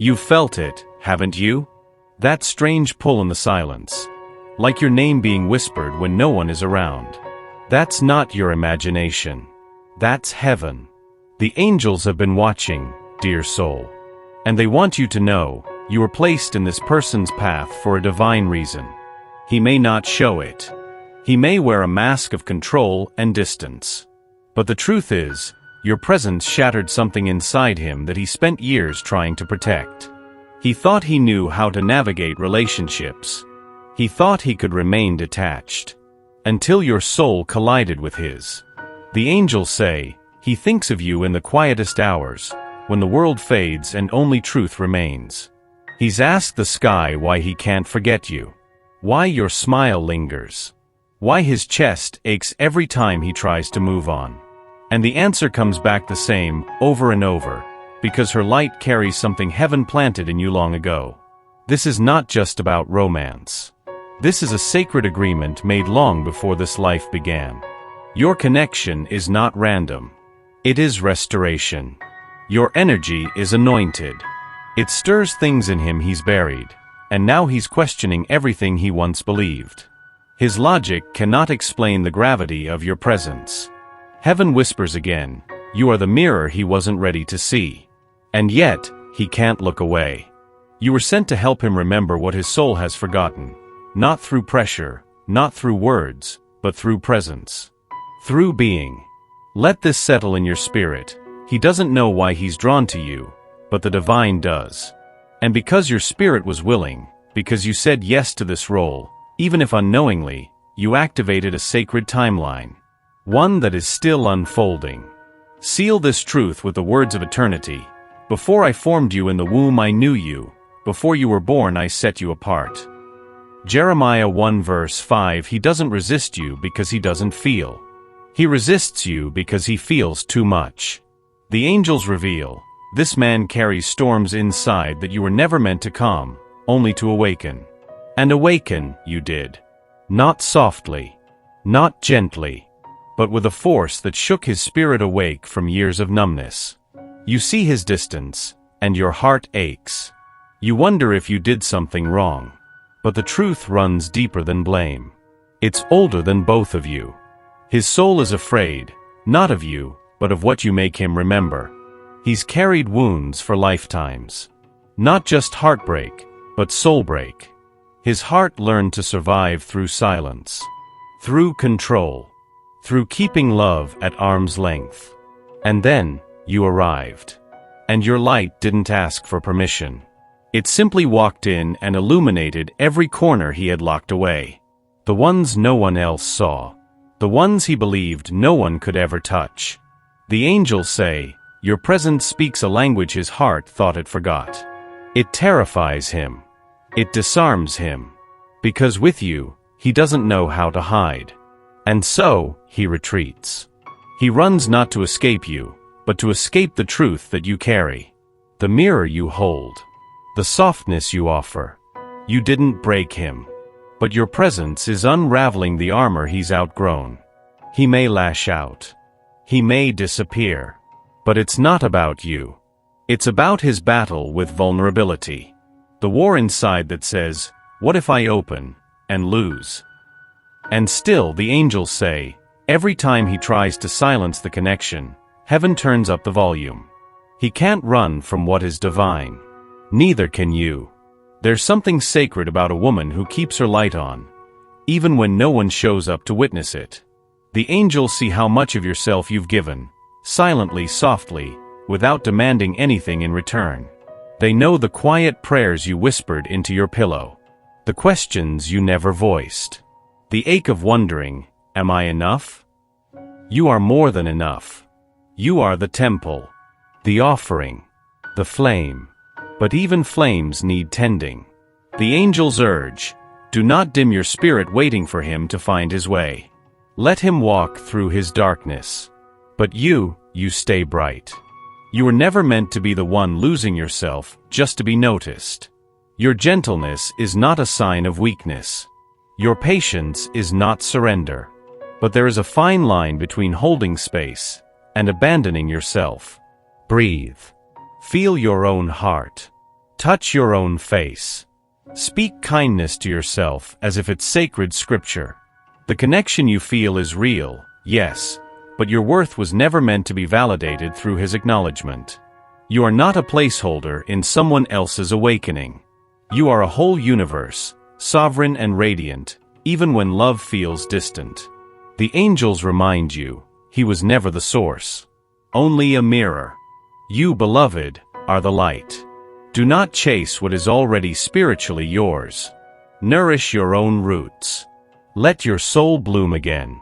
You've felt it, haven't you? That strange pull in the silence. Like your name being whispered when no one is around. That's not your imagination. That's heaven. The angels have been watching, dear soul. And they want you to know, you were placed in this person's path for a divine reason. He may not show it. He may wear a mask of control and distance. But the truth is, your presence shattered something inside him that he spent years trying to protect. He thought he knew how to navigate relationships. He thought he could remain detached. Until your soul collided with his. The angels say, he thinks of you in the quietest hours, when the world fades and only truth remains. He's asked the sky why he can't forget you. Why your smile lingers. Why his chest aches every time he tries to move on. And the answer comes back the same, over and over, because her light carries something heaven planted in you long ago. This is not just about romance. This is a sacred agreement made long before this life began. Your connection is not random. It is restoration. Your energy is anointed. It stirs things in him he's buried, and now he's questioning everything he once believed. His logic cannot explain the gravity of your presence. Heaven whispers again, you are the mirror he wasn't ready to see. And yet, he can't look away. You were sent to help him remember what his soul has forgotten. Not through pressure, not through words, but through presence. Through being. Let this settle in your spirit. He doesn't know why he's drawn to you, but the divine does. And because your spirit was willing, because you said yes to this role, even if unknowingly, you activated a sacred timeline. One that is still unfolding. Seal this truth with the words of eternity. Before I formed you in the womb I knew you. Before you were born I set you apart. Jeremiah 1 verse 5. He doesn't resist you because he doesn't feel. He resists you because he feels too much. The angels reveal, this man carries storms inside that you were never meant to calm, only to awaken. And awaken, you did. Not softly. Not gently. But with a force that shook his spirit awake from years of numbness. You see his distance, and your heart aches. You wonder if you did something wrong. But the truth runs deeper than blame. It's older than both of you. His soul is afraid, not of you, but of what you make him remember. He's carried wounds for lifetimes. Not just heartbreak, but soul break. His heart learned to survive through silence. Through control. Through keeping love at arm's length. And then, you arrived. And your light didn't ask for permission. It simply walked in and illuminated every corner he had locked away. The ones no one else saw. The ones he believed no one could ever touch. The angels say, your presence speaks a language his heart thought it forgot. It terrifies him. It disarms him. Because with you, he doesn't know how to hide. And so, he retreats. He runs not to escape you, but to escape the truth that you carry. The mirror you hold. The softness you offer. You didn't break him. But your presence is unraveling the armor he's outgrown. He may lash out. He may disappear. But it's not about you. It's about his battle with vulnerability. The war inside that says, what if I open, and lose? And still the angels say, every time he tries to silence the connection, heaven turns up the volume. He can't run from what is divine. Neither can you. There's something sacred about a woman who keeps her light on, even when no one shows up to witness it. The angels see how much of yourself you've given, silently, softly, without demanding anything in return. They know the quiet prayers you whispered into your pillow, the questions you never voiced, the ache of wondering, am I enough? You are more than enough. You are the temple, the offering, the flame. But even flames need tending. The angels urge, do not dim your spirit waiting for him to find his way. Let him walk through his darkness. But you stay bright. You were never meant to be the one losing yourself just to be noticed. Your gentleness is not a sign of weakness. Your patience is not surrender. But there is a fine line between holding space and abandoning yourself. Breathe. Feel your own heart. Touch your own face. Speak kindness to yourself as if it's sacred scripture. The connection you feel is real, yes, but your worth was never meant to be validated through his acknowledgement. You are not a placeholder in someone else's awakening. You are a whole universe, sovereign and radiant, even when love feels distant. The angels remind you, he was never the source. Only a mirror. You, beloved, are the light. Do not chase what is already spiritually yours. Nourish your own roots. Let your soul bloom again.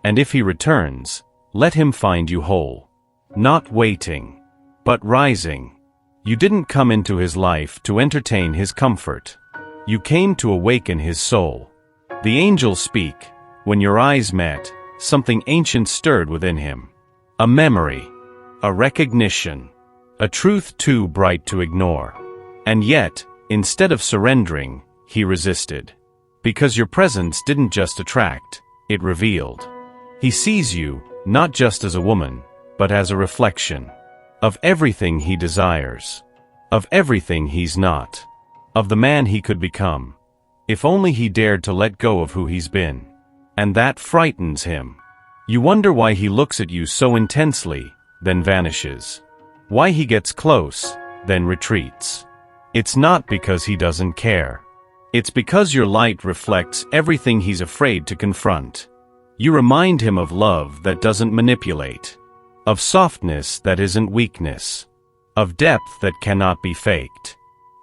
And if he returns, let him find you whole. Not waiting, but rising. You didn't come into his life to entertain his comfort. You came to awaken his soul. The angels speak. When your eyes met, something ancient stirred within him. A memory. A recognition. A truth too bright to ignore. And yet, instead of surrendering, he resisted. Because your presence didn't just attract, it revealed. He sees you, not just as a woman, but as a reflection. Of everything he desires. Of everything he's not. Of the man he could become. If only he dared to let go of who he's been. And that frightens him. You wonder why he looks at you so intensely, then vanishes. Why he gets close, then retreats. It's not because he doesn't care. It's because your light reflects everything he's afraid to confront. You remind him of love that doesn't manipulate. Of softness that isn't weakness. Of depth that cannot be faked.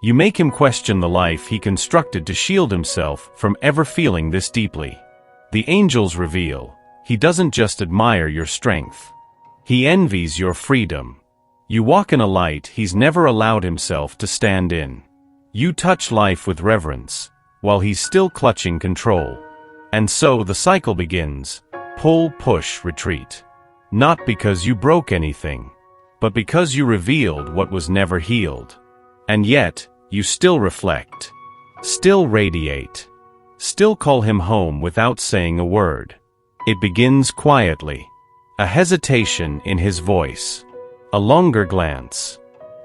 You make him question the life he constructed to shield himself from ever feeling this deeply. The angels reveal, he doesn't just admire your strength. He envies your freedom. You walk in a light he's never allowed himself to stand in. You touch life with reverence, while he's still clutching control. And so the cycle begins, pull, push, retreat. Not because you broke anything, but because you revealed what was never healed. And yet, you still reflect, still radiate, still call him home without saying a word. It begins quietly, a hesitation in his voice, a longer glance,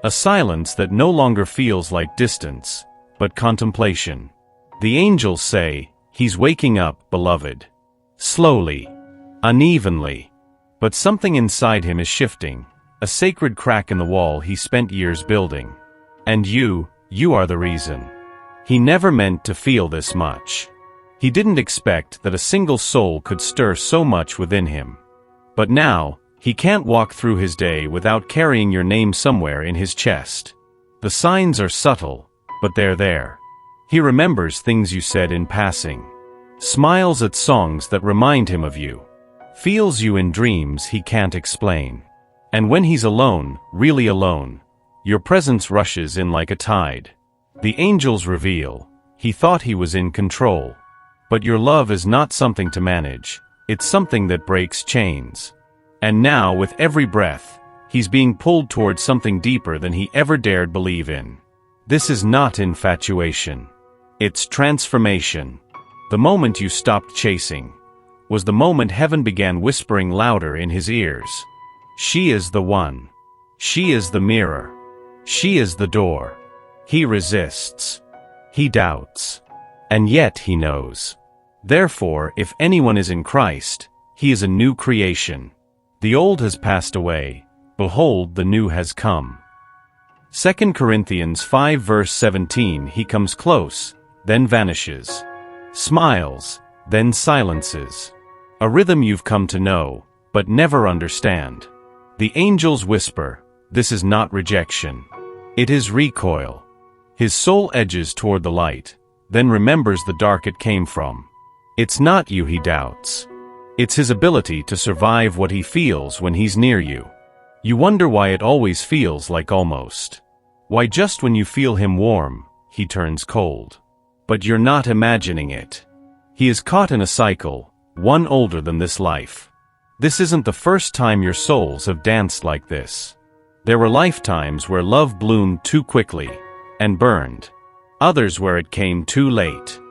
a silence that no longer feels like distance, but contemplation. The angels say, he's waking up, beloved. Slowly, unevenly, but something inside him is shifting, a sacred crack in the wall he spent years building. And you are the reason. He never meant to feel this much. He didn't expect that a single soul could stir so much within him. But now, he can't walk through his day without carrying your name somewhere in his chest. The signs are subtle, but they're there. He remembers things you said in passing. Smiles at songs that remind him of you. Feels you in dreams he can't explain. And when he's alone, really alone, your presence rushes in like a tide. The angels reveal, he thought he was in control. But your love is not something to manage, it's something that breaks chains. And now, with every breath, he's being pulled towards something deeper than he ever dared believe in. This is not infatuation. It's transformation. The moment you stopped chasing was the moment heaven began whispering louder in his ears. She is the one. She is the mirror. She is the door. He resists. He doubts. And yet he knows. Therefore, if anyone is in Christ, he is a new creation. The old has passed away. Behold, the new has come. 2 Corinthians 5 verse 17. He comes close, then vanishes. Smiles, then silences. A rhythm you've come to know, but never understand. The angels whisper, this is not rejection. It is recoil. His soul edges toward the light, then remembers the dark it came from. It's not you he doubts. It's his ability to survive what he feels when he's near you. You wonder why it always feels like almost. Why just when you feel him warm, he turns cold. But you're not imagining it. He is caught in a cycle, one older than this life. This isn't the first time your souls have danced like this. There were lifetimes where love bloomed too quickly and burned. Others where it came too late.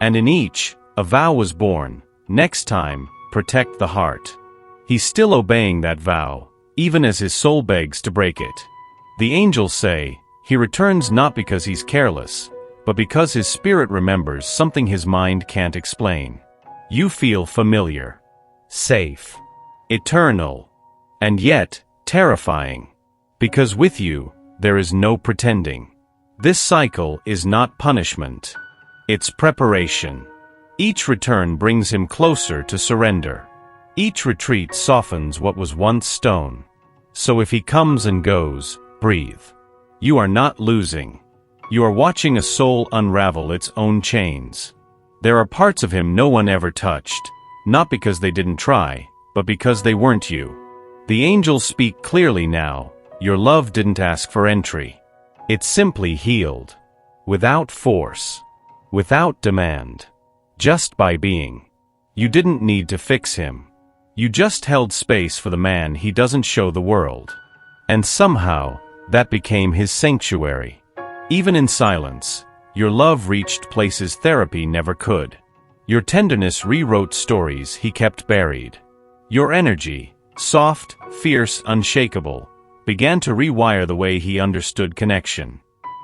And in each, a vow was born. Next time, protect the heart. He's still obeying that vow, even as his soul begs to break it. The angels say, He returns not because he's careless, but because his spirit remembers something his mind can't explain. You feel familiar, safe, eternal, and yet terrifying. Because with you, there is no pretending. This cycle is not punishment. It's preparation. Each return brings him closer to surrender. Each retreat softens what was once stone. So if he comes and goes, breathe. You are not losing. You are watching a soul unravel its own chains. There are parts of him no one ever touched, not because they didn't try, but because they weren't you. The angels speak clearly now. Your love didn't ask for entry. It simply healed. Without force. Without demand. Just by being. You didn't need to fix him. You just held space for the man he doesn't show the world. And somehow, that became his sanctuary. Even in silence, your love reached places therapy never could. Your tenderness rewrote stories he kept buried. Your energy, soft, fierce, unshakable, began to rewire the way he understood connection.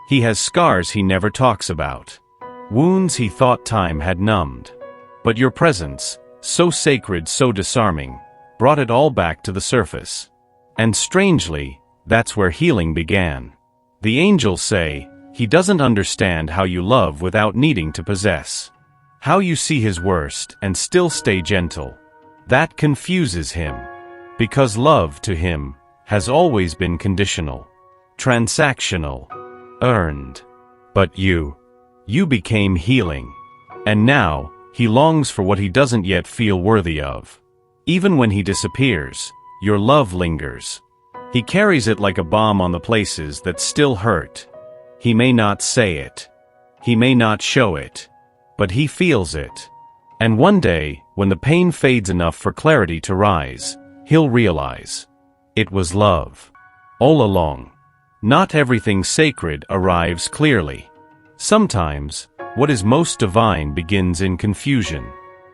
He has scars he never talks about. Wounds he thought time had numbed. But your presence, so sacred, so disarming, brought it all back to the surface. And strangely, that's where healing began. The angels say, he doesn't understand how you love without needing to possess. How you see his worst and still stay gentle. That confuses him. Because love to him has always been conditional, transactional, earned. But you became healing. And now, he longs for what he doesn't yet feel worthy of. Even when he disappears, your love lingers. He carries it like a bomb on the places that still hurt. He may not say it. He may not show it. But he feels it. And one day, when the pain fades enough for clarity to rise, he'll realize. It was love. All along. Not everything sacred arrives clearly. Sometimes, what is most divine begins in confusion.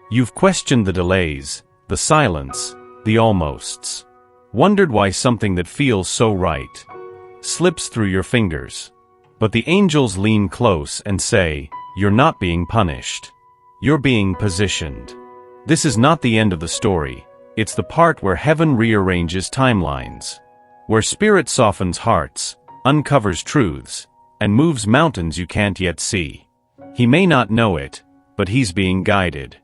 You've questioned the delays, the silence, the almosts. Wondered why something that feels so right slips through your fingers. But the angels lean close and say, you're not being punished. You're being positioned. This is not the end of the story. It's the part where heaven rearranges timelines. Where spirit softens hearts, uncovers truths, and moves mountains you can't yet see. He may not know it, but he's being guided.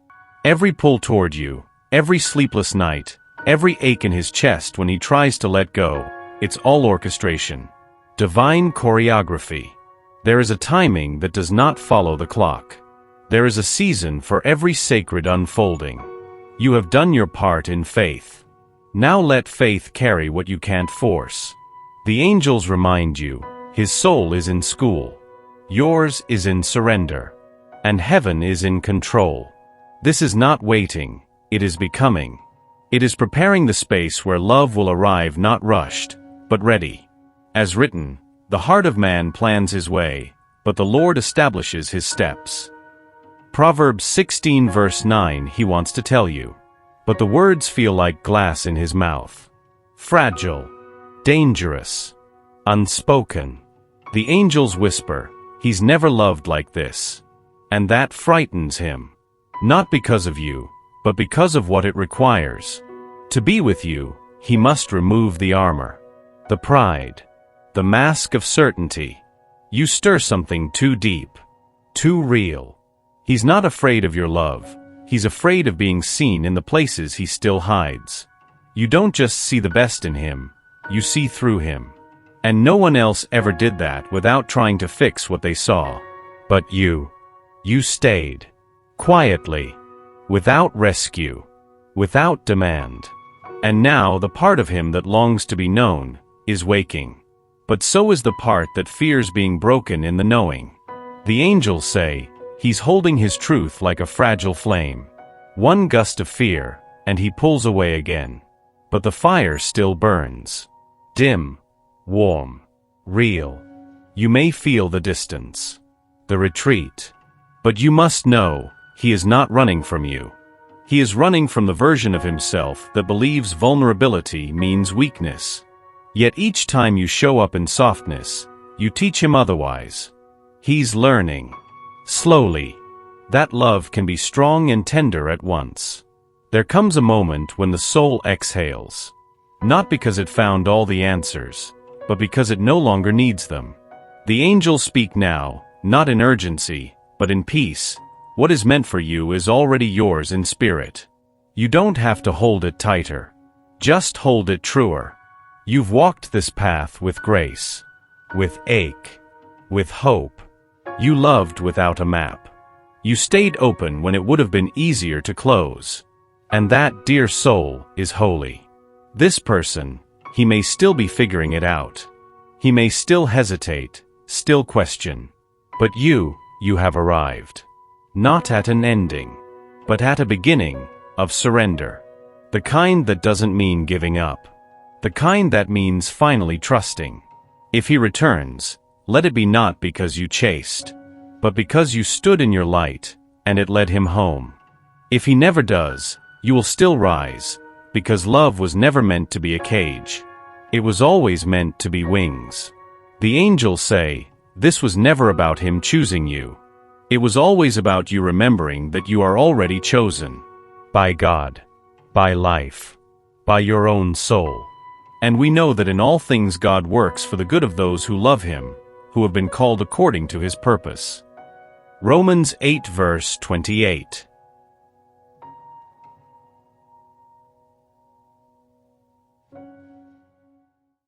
Every pull toward you, every sleepless night, every ache in his chest when he tries to let go, it's all orchestration. Divine choreography. There is a timing that does not follow the clock. There is a season for every sacred unfolding. You have done your part in faith. Now let faith carry what you can't force. The angels remind you, his soul is in school. Yours is in surrender. And heaven is in control. This is not waiting, it is becoming. It is preparing the space where love will arrive not rushed, but ready. As written, the heart of man plans his way, but the Lord establishes his steps. Proverbs 16 verse 9 he wants to tell you. But the words feel like glass in his mouth. Fragile. Dangerous. Unspoken. The angels whisper, he's never loved like this. And that frightens him. Not because of you, but because of what it requires. To be with you, he must remove the armor. The pride. The mask of certainty. You stir something too deep. Too real. He's not afraid of your love. He's afraid of being seen in the places he still hides. You don't just see the best in him, you see through him. And no one else ever did that without trying to fix what they saw. But you stayed. Quietly. Without rescue. Without demand. And now the part of him that longs to be known is waking. But so is the part that fears being broken in the knowing. The angels say, he's holding his truth like a fragile flame. One gust of fear, and he pulls away again. But the fire still burns. Dim, warm, real. You may feel the distance, the retreat. But you must know, he is not running from you. He is running from the version of himself that believes vulnerability means weakness. Yet each time you show up in softness, You teach him otherwise. He's learning. Slowly. That love can be strong and tender at once. There comes a moment when the soul exhales. Not because it found all the answers, but because it no longer needs them. The angels speak now, not in urgency, but in peace. What is meant for you is already yours in spirit. You don't have to hold it tighter. Just hold it truer. You've walked this path with grace, with ache, with hope. You loved without a map. You stayed open when it would have been easier to close. And that, dear soul, is holy. This person, he may still be figuring it out. He may still hesitate, still question. But you have arrived. Not at an ending, but at a beginning of surrender. The kind that doesn't mean giving up. The kind that means finally trusting. If he returns, let it be not because you chased, but because you stood in your light, and it led him home. If he never does, you will still rise, because love was never meant to be a cage. It was always meant to be wings. The angels say, this was never about him choosing you. It was always about you remembering that you are already chosen. By God. By life. By your own soul. And we know that in all things God works for the good of those who love him, who have been called according to his purpose. Romans 8 verse 28.